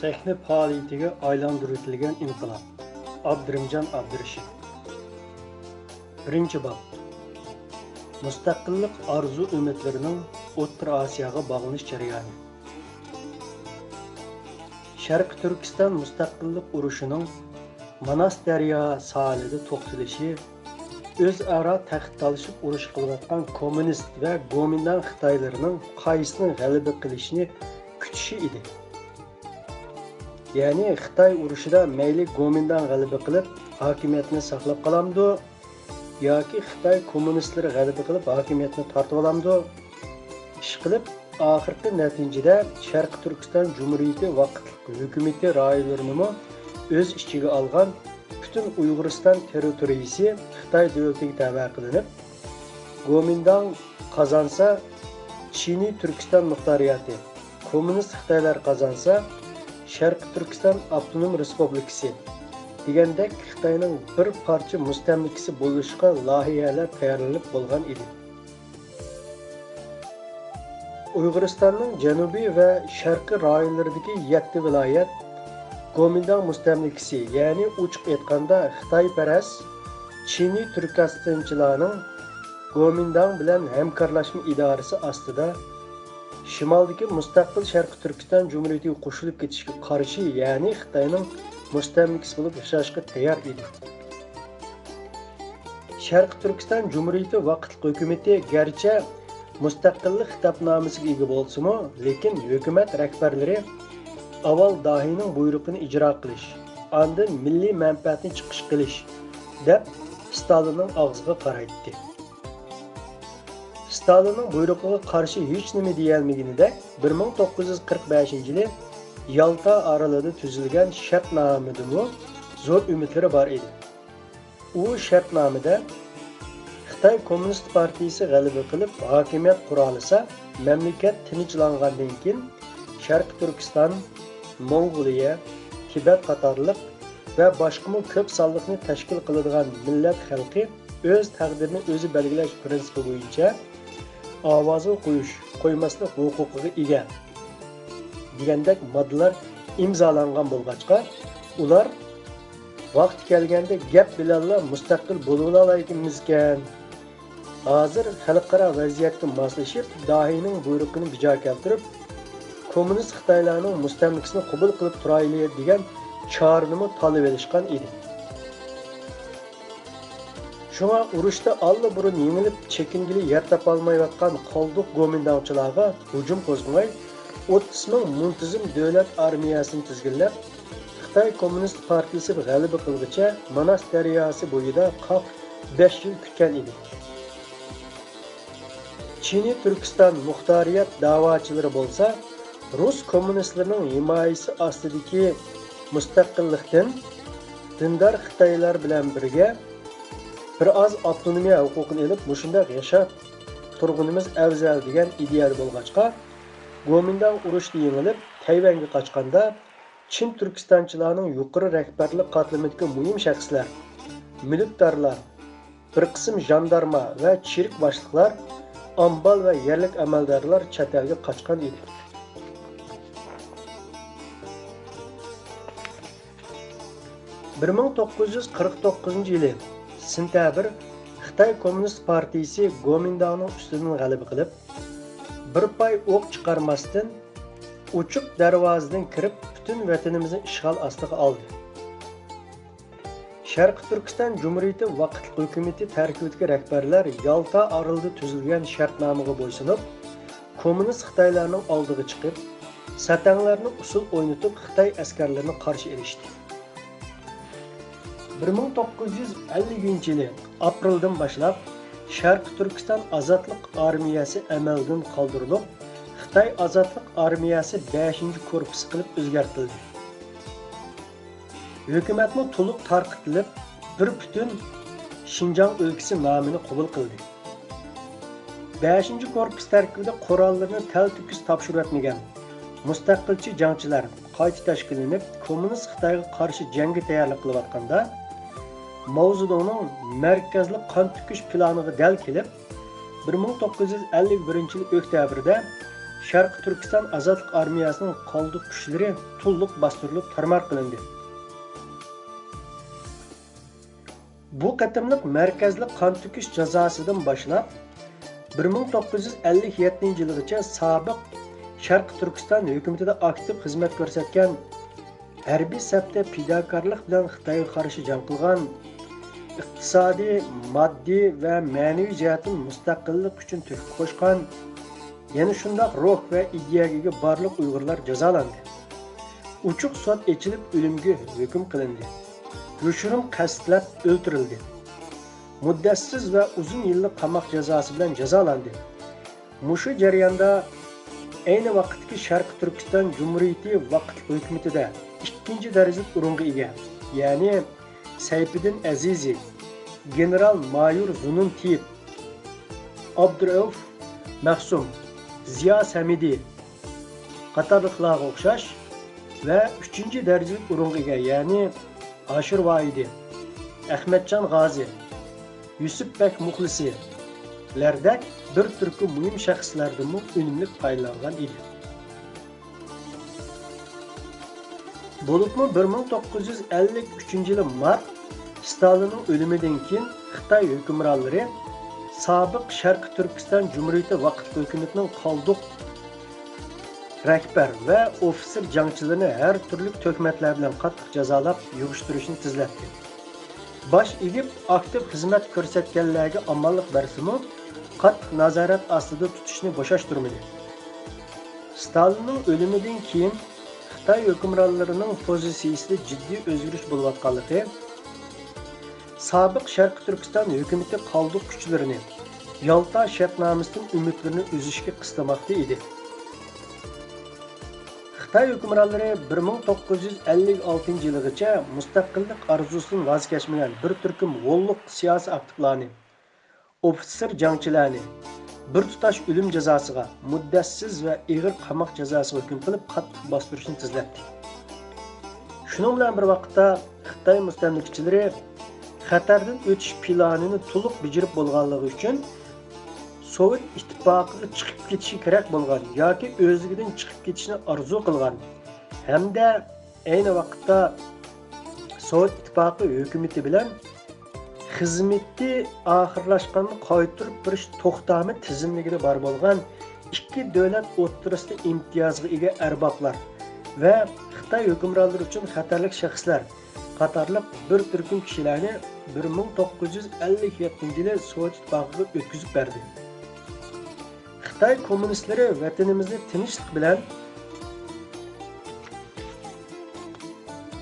Sahne faoliyatiga aylantirilgan inqilob. Abdurahimjon Abdurashid. Birinchi bob. Mustaqillik arzu umidlarining O'rta Osiyoga bog'lanish jarayoni. Sharq Turkiston mustaqillik urushining Manas daryo sohilida to'xtalishi o'zaro taxt talashib urush qilayotgan kommunist va Gomindan Xitoylarining qaysini g'alaba qilishini kutishi edi. Ya'ni Xitoy urushida mayli Gomindan g'alaba qilib hokimiyatni saqlab qolamdi yoki Xitoy kommunistlari g'alaba qilib hokimiyatni tortib olamdi. Ish qilib oxirgi natijada Sharq Turkiston Jumhuriyati vaqtli hukumati rayonlarini o'z ichiga olgan butun Uyg'uriston territoriyasi Xitoy davlatiga tava qilinib, Gomindan qozonsa Chiniy Turkiston muxtoriyati, kommunist Xitoylar qozonsa Sharq Turkiston Avtonom Respublikasi degandek Xitoyning bir parcha mustamlikasi bo'lishga loyihalar tayyorlanib bo'lgan edi. Uyg'uristonning janubiy va sharqiy rayonlaridagi 7 viloyat Gomindan mustamlikasi, ya'ni ochiq aytganda Xitoyparast Chiniy Turkistonchilarning Gomindan bilan hamkorlashma idorasi ostida shimoldagi mustaqil Sharq Turkiston Jumhuriyatiga qo'shilib ketishga qarshi, ya'ni Xitoyning mustamlikasi bo'lib yashashga tayyor edi. Sharq Turkiston Jumhuriyati vaqtli hukumati garchi mustaqillik xitobnomasiga ega bo'lsa-mu, lekin hukumat rahbarlari avval dohiyning buyrug'ini ijro qilish, ondan milliy manfaatni chiqish qilish deb Stalinning og'ziga qaraydi. Stalinning buyrug'iga qarshi hech nima deyolmaganidek 1945-yili Yalta orolida tuzilgan shartnomada zo'r umidlari bor edi. U shartnomada Xitoy Kommunist partiyasi g'alaba qilib hokimiyat qura olsa, mamlakat tinchlangandan keyin Sharq Turkiston, Mongoliya, Tibet qatorliq va boshqa ko'p sonliqni tashkil qiladigan millat xalqi o'z taqdirini o'zi belgilash prinsipi bo'yicha ovozni qo'ymaslik huquqiga ega degandek moddalar imzolangan bo'lg'achqa, ular vaqt kelganda gap bilanla mustaqil bo'la olaymiz-kan. Hozir xalqaro vaziyatga moslashib, dohiyning buyrug'ini bijo keltirib, kommunist Xitoylarning mustamlikasini qabul qilib turaylik degan chorani talab etishgan edi. Shunga urushda allburun yengilib chekingili yer topolmayotgan qoldiq Gomindanchilarga hujum qo'zg'amay, 30 ming muntazam davlat armiyasini tuzg'inlab, Xitoy Kommunist partiyasi g'alaba qilguncha Manas daryosi bo'yida qaq 5 yil kutgan edi. Chiniy Turkiston muxtoriyat da'vochilari bo'lsa, Rus kommunistlarining himoyasi ostidagi mustaqillikdan dindor Xitoylar bilan birga bir oz avtonomiya huquqini olib, mushundaq yashab turgunimiz afzal degan ideal bo'lg'achqa, Gomindan urushda yengilib Tayvanga qochganda Chin Turkistonchilarning yuqori rahbarlik qatlamidagi muhim shaxslar, mulkdorlar, bir qism jandarma va chirik boshliqlar, ambal va yerlik amaldorlar chet elga qochgan edi. Bir 1949-yili sentabr Xitoy Kommunist partiyasi Gomindanning ustidan g'alaba qilib, bir pay o'q chiqarmasdan ochiq darvozadan kirib, butun vatanimizni ishg'ol ostiga oldi. Sharq Turkiston Jumhuriyati vaqtli hukumati tarkibidagi rahbarlar Yalta orolida tuzilgan shartnomaga bo'ysunib, kommunist Xitoylarning oldiga chiqib, satanglarni usul o'ynatib Xitoy askarlarini qarshi olishdi. 1950-yili apreldan boshlab Sharq Turkiston Ozodlik armiyasi amaldan qoldirilib, Xitoy Ozodlik armiyasi 5-korpus qilib o'zgartirildi. Hukumatning to'liq tarqitilib, bir butun Xinjiang o'lkasi nomini qabul qildi. 5-korpus tarkibida qurollarni taltukis topshirib etmagan mustaqilchi jangchilar qayta tashkillanib, kommunist Xitoyga qarshi jangga tayyorlik qilayotganda, Mao Zedongning markazli qon to'kish planiga dal kelib, 1951-yil oktyabrda Sharqi Turkiston Azodlik armiyasining qoldiq kuchlari to'liq bostirilib tarmar qilindi. Bu qatimliq markazli qon to'kish jazosidan boshlab 1957-yilgacha sobiq Sharqi Turkiston hukumatida aktiv xizmat ko'rsatgan, harbiy safda fidokorlik bilan Xitoyga qarshi jang qilgan, iqtisodiy, moddiy va ma'naviy jihatdan mustaqillik uchun turtki qo'shgan, yana shundoq ruh va ideyaga ega barliq Uyg'urlar jazolandi. Uchuq sud echilib o'limga hukm qilindi. Yoshirin qasdlab o'ldirildi. Muddatsiz va uzun yillik qamoq jazosi bilan jazolandi. Mushu jarayonda ayni vaqtdagi Sharqi Turkiston Jumhuriyati vaqtli hukumatida ikkinchi darajali o'ringa ega, ya'ni Sayfiddin Azizi, general-mayor Zunun Tiyip, Abdurauf Mahsum, Ziyo Samidi qatorliqlarga o'xshash va 3-darajali o'ringa ega, ya'ni Ashir Voidi, Ahmadjon G'ozi, Yusufbek Muxlisi lardek bir turkum muhim shaxslardan unumli foydalangan edi. Bo'libmi 1953-yil mart Stalinning o'limidan keyin Xitoy hukmronlari sobiq Sharqi Turkiston Jumhuriyati vaqtli hukumatining qoldiq rahbar va ofitser jangchilarini har turli tuhmatlar bilan qattiq jazolab yig'ishtirishni tezlatdi. Bosh egib aktiv xizmat ko'rsatganlarga omonlik bersimi, qattiq nazorat ostida tutishni bo'shashtirmadi. Stalinning o'limidan keyin Xitoy hukmronlarining pozitsiyasida jiddiy o'zgarish bo'layotganligi sobiq Sharqi Turkiston hukumati qoldiq kuchlarini Yalta shartnomasidan umidlarini uzishga qistamoqda edi. Xitoy hukmronlari 1956-yilgacha mustaqillik orzusidan voz kechmagan bir turkum g'olliq siyosiy aktivlarni, ofitser jangchilarni bir tutash o'lim jazosiga, muddatsiz va og'ir qamoq jazosiga hukm qilib qattiq bostirishni tezlatdi. Shuning bilan bir vaqtda Xitoy mustamlikchilari xatardan o'tish planini to'liq bajarib bo'lganligi uchun Sovet ittifoqiga chiqib ketishi kerak bo'lgan yoki o'zidan chiqib ketishni orzu qilgan hamda ayni vaqtda Sovet ittifoqi hukumati bilan xizmati oxirlashganini qaytarib berish to'xtami tizimligida bor bo'lgan ikki davlat o'rtasida imtiyozga ega arboblar va Xitoy hukmronlari uchun xatarlik shaxslar qatorliq bir turkum kishilarni 1957-yili Sovet ittifoqiga o'tkazib berdi. Xitoy kommunistlari vatanimizni tinchlik bilan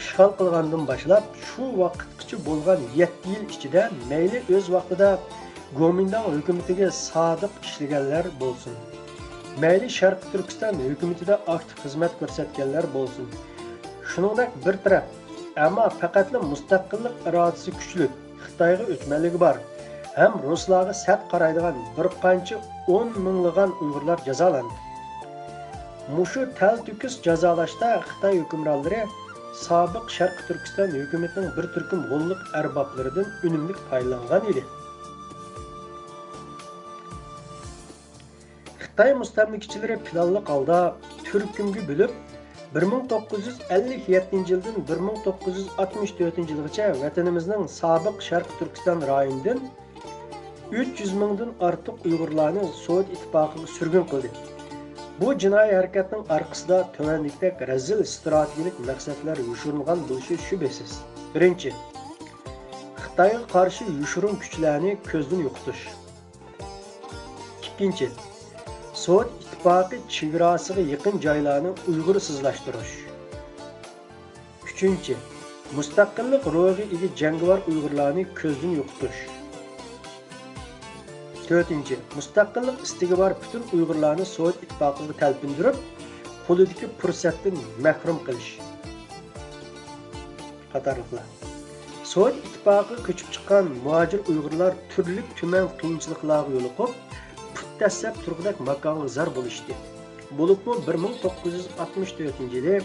ishg'ol qilgandan boshlab shu vaqtgacha bo'lgan 7 yil ichida mayli o'z vaqtida Gomindan hukumatiga sodiq ishlaganlar bo'lsin, mayli Sharqi Turkiston hukumatida aktiv xizmat ko'rsatganlar bo'lsin, shuningdek bir taraf ammo faqatla mustaqillik irodasi kuchli Xitoyga o'tmanligi bor ham ruslarga sat qaraydigan bir qancha 10 minglagan Uyg'urlar jazolandi. Mushu taltukis jazolashda Xitoy hukmronlari sobiq Sharqi Turkiston hukumatining bir turkum g'olliq arboblaridan unumli foydalangan edi. Xitoy mustamlikchilari planli holda turkumga bo'lib 1957-yildan 1964-yilgacha vatanimizning sobiq Sharqi Turkiston rayonidan 300 mingdan ortiq Uyg'urlarni Sovet ittifoqiga surgun qildi. Bu jinoiy harakatning orqasida tuvandikdek razil strategik maqsadlar yoshiringan bo'lishi shubhasiz. Birinchi, Xitoyga qarshi yoshirin kuchlarni ko'zdan yo'qotish. Ikkinchi, Sovet ittifoqi chegarasiga yaqin joylarni Uyg'ursizlashtirish. Uchinchi, mustaqillik ruhiga ega jangovar Uyg'urlarni ko'zdan yo'qotish. To'rtinchi, mustaqillik istiga bor butun Uyg'urlarni Sovet ittifoqiga talpindirib, qo'lidagi fursatdan mahrum qilish. Qatorliqlar. Sovet ittifoqiga ko'chib chiqqan muhojir Uyg'urlar turli tuman qiyinchiliklarga yo'liqib, puttasab turg'dak makonga zar bo'lishdi. Bo'libmi 1964-yili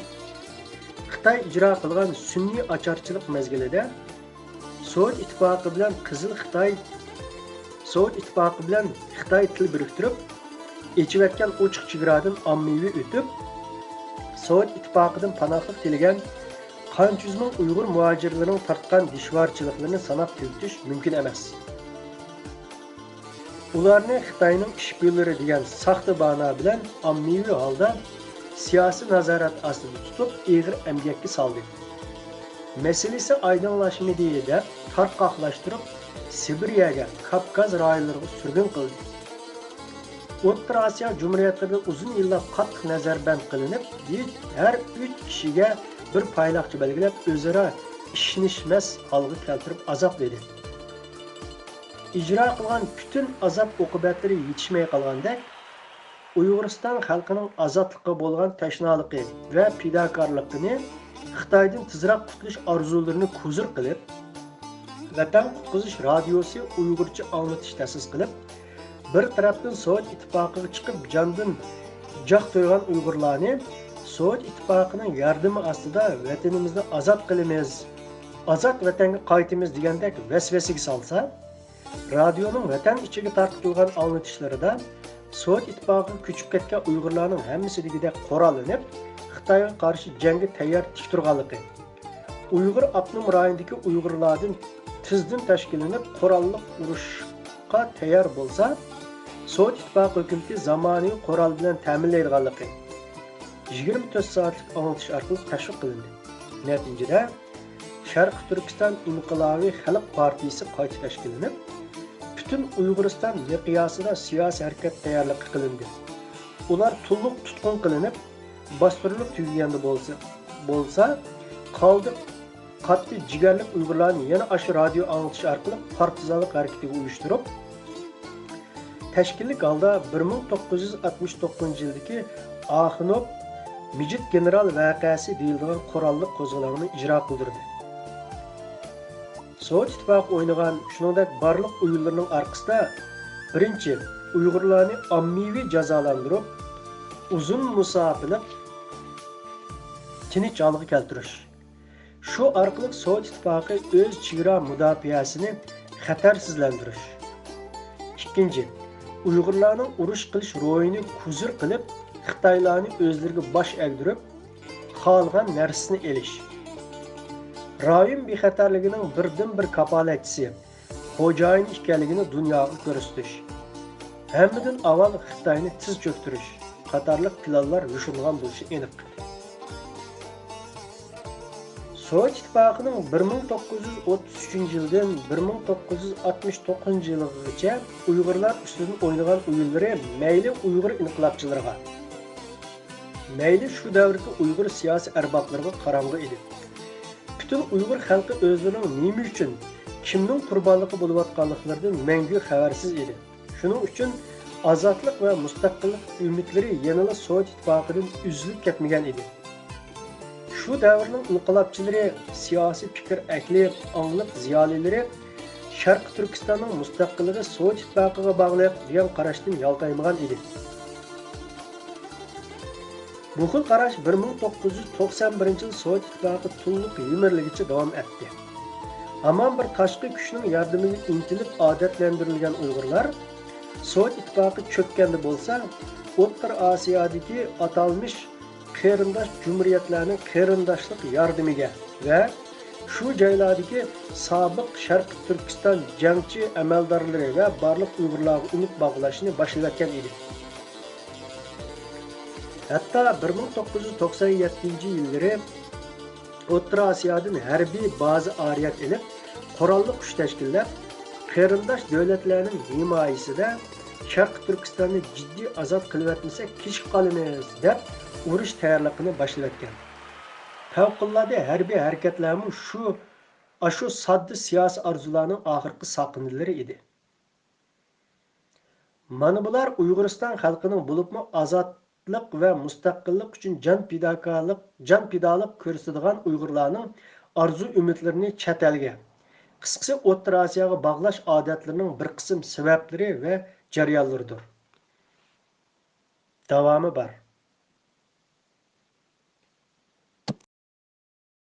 Xitoy ijro qilgan sunniy ocharchilik mezgilida Sovet ittifoqi bilan Xitoy til biriktirib, echiyotgan ochiq chegaradan ommaviy o'tib, Sovet ittifoqidan panohlik tilagan qancha yuz ming Uyg'ur muhojirlarining tortgan dishvorchiliklarini sanab tugutish mumkin emas. Ularni Xitoyning ishbilarmoni degan saxta bahona bilan ommaviy holda siyosiy nazorat ostida tutib, og'ir emgakka soldi. Meselesi aydınlaşmadı deb tarqoqlashtirib, Sibiriyaga, Kavkaz rayonlariga surgun qildi. O'rta Osiyo Cumhuriyatlarida uzun yillar qattiq nazarband qilinib, har 3 kishiga bir payloqchi belgilab, o'zaro ishonishmas holga keltirib azobladi. Ijro qilgan butun azob oqibatlari yetishmay qolganda, Uyg'uriston xalqining ozodlikka bo'lgan tashnoligi va fidokorligini Xitoydan tezroq qutulish orzularini ko'zir qilib, Vatan qutqizish radiosi Uyg'urcha anglatish ta'sis qilib, bir tarafdan Sovet ittifoqiga chiqib jondan joq to'ygan Uyg'urlarni Sovet ittifoqining yordami ostida vatanimizni ozod qilamiz, ozod vatanga qaytamiz degandek vasvasiga solsa, radioning vatan ichiga tarqatilgan anglitishlarida Sovet ittifoqiga ko'chib ketgan Uyg'urlarning hammasi degidek qurollanib, Xitoyga qarshi jangga tayyor tik turganligi, Uyg'ur avtonom rayonidagi Uyg'urlardan tizdan tashkillanib qurolli urushga tayyor bo'lsa, Sovet ittifoqi hukumati zamonaviy qurol bilan ta'minlaydiganligi 24 soatlik anglatish orqali tashviq qilindi. Natijada Sharq Turkiston Inqilobiy Xalq partiyasi qayta tashkillanib, butun Uyg'uriston miqyosida siyosiy harakat tayyorligi qilindi. Ular to'liq tutqun qilinib, bostirilib tugaganda bo'lsa, qoldi qattiq jigarlik Uyg'urlarni yana ash radio anglatish orqali partizanlik harakatiga uyushtirib, tashkillik holda 1969-yildagi Axunov Mijit general voqeasi deyilgan qurolli qo'zg'olonni ijro qildirdi. Sovet ittifoqi o'ynagan shuningdek barliq o'yinlarning orqasida birinchi Uyg'urlarni ommaviy jazolantirib, uzun musofirlik tinch holga keltirish. Shu orqali Sovet ittifoqi o'z chegara mudofaasini xatarsizlantirish. Ikkinchi, Uyg'urlarning urush qilish ro'yini kuzir qilib, Xitoylarni o'zlariga bosh egdirib, xohlagan narsasini elish. Rayon bexatarligining birdan-bir kapolatchisi, xo'jayin ekanligini dunyoga ko'rsatish. Hammadan avval Xitoyni tiz cho'ktirish qatorliq planlar yushirilgan bo'lishi aniq. Sovet ittifoqining 1933-yildan 1969-yilgacha Uyg'urlar ustidan o'ynagan o'yinlari mayli Uyg'ur inqilobchilariga, mayli shu davrdagi Uyg'ur siyosiy arboblariga qarang'i edi. Butun Uyg'ur xalqi o'zlarining nima uchun, kimning qurbonligi bo'layotganliklaridan mangu xabarsiz edi. Shuning uchun ozodlik va mustaqillik umidlari yanada Sovet ittifoqidan uzilib ketmagan edi. Şu davrning inqilobchilari, siyosiy fikr ahli, angliq ziyolilari Sharq Turkistonning mustaqilligi Sovet ittifoqiga bog'liq degan qarashdan yoltaymagan edi. Bu xil qarash 1991-yil Sovet ittifoqi to'liq yumorligicha davom etdi. Hamon bir tashqi kuchning yordamiga intilib odatlantirilgan Uyg'urlar Sovet ittifoqi cho'kkanda bo'lsa, O'rta Osiyodagi atalmish qarindosh jumhuriyatlarning qarindoshlik yordamiga va shu joylardagi sobiq Sharq Turkiston jangchi amaldorlari va barliq Uyg'urlarga umid bog'lashni boshlayotgan edi. Hatto 1997-yillari O'rta Osiyodan harbiy baza ariyat elib, qurolli kuch tashkillab, qarindosh davlatlarning himoyasida Sharq Turkistonni jiddiy ozod qilyotmasak kech qolamiz deb urush tayyorligini boshlayotgan. Favqulodda harbiy harakatlarmi shu sodda siyosiy orzularning oxirgi soqinlari edi. Mana bular Uyg'uriston xalqining bo'libmi ozodlik va mustaqillik uchun jon fidolik ko'rsatadigan Uyg'urlarning orzu umidlarini chet elga, qisqasi O'rta Osiyoga bog'lash odatlarining bir qism sabablari va jarayonlaridir. Davomi bor.